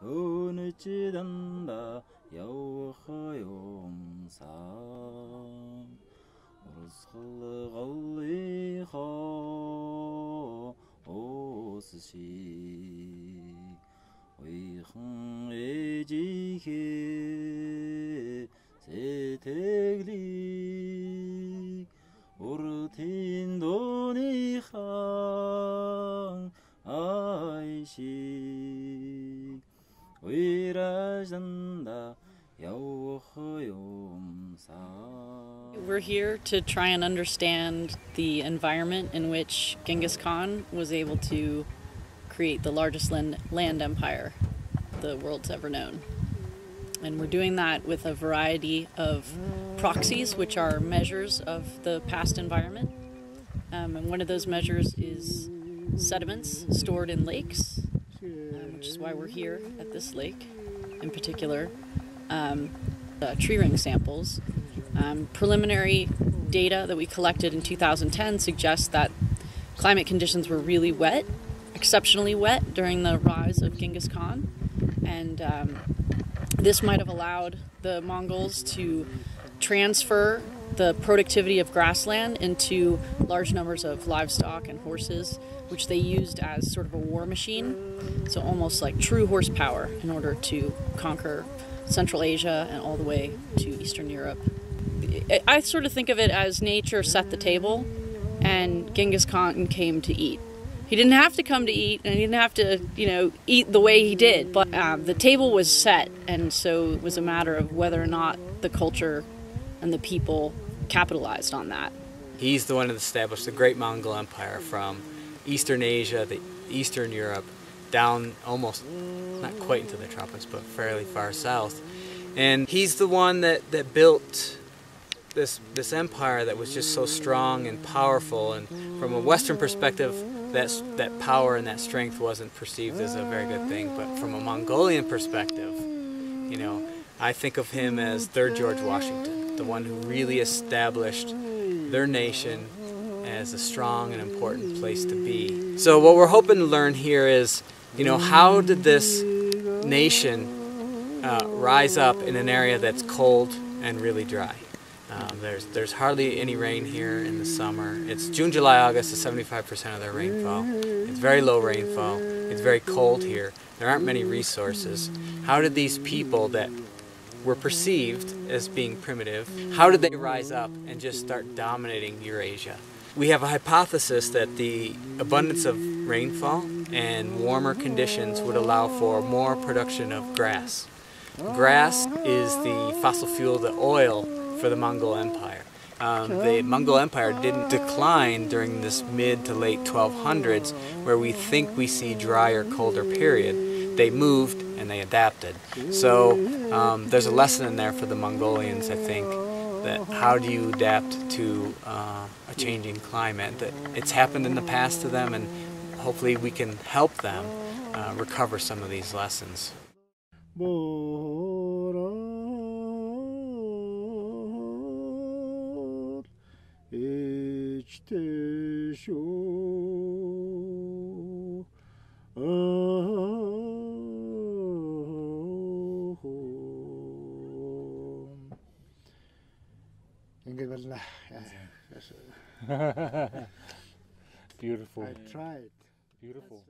은치단다 여우허용사 우르슬갈리하 오스시 위흥에지게 세택리 우르틴도니항 아이시 위라잔다 여우허용사. We're here to try and understand the environment in which Genghis Khan was able to create the largest land empire the world's ever known. And we're doing that with a variety of proxies, which are measures of the past environment. And one of those measures is sediments stored in lakes, which is why we're here at this lake in particular. Tree ring samples. Preliminary data that we collected in 2010 suggests that climate conditions were really wet, exceptionally wet during the rise of Genghis Khan, and this might have allowed the Mongols to transfer the productivity of grassland into large numbers of livestock and horses, which they used as sort of a war machine, so almost like true horsepower in order to conquer Central Asia and all the way to Eastern Europe. I sort of think of it as nature set the table and Genghis Khan came to eat. He didn't have to come to eat, and he didn't have to, eat the way he did, but the table was set, and so it was a matter of whether or not the culture and the people capitalized on that. He's the one that established the great Mongol Empire from Eastern Asia to Eastern Europe, down almost, not quite into the tropics, but fairly far south. And he's the one that built this empire that was just so strong and powerful, and from a Western perspective, that power and that strength wasn't perceived as a very good thing. But from a Mongolian perspective, I think of him as third George Washington, the one who really established their nation as a strong and important place to be. So what we're hoping to learn here is, how did this nation rise up in an area that's cold and really dry? There's hardly any rain here in the summer. It's June, July, August is 75% of their rainfall. It's very low rainfall. It's very cold here. There aren't many resources. How did these people that were perceived as being primitive, how did they rise up and just start dominating Eurasia? We have a hypothesis that the abundance of rainfall and warmer conditions would allow for more production of grass. Grass is the fossil fuel, the oil for the Mongol Empire. The Mongol Empire didn't decline during this mid to late 1200s, where we think we see drier, colder period. They moved and they adapted. So there's a lesson in there for the Mongolians, I think, that how do you adapt to a changing climate? That it's happened in the past to them, and hopefully we can help them recover some of these lessons. Beautiful. I tried. Beautiful.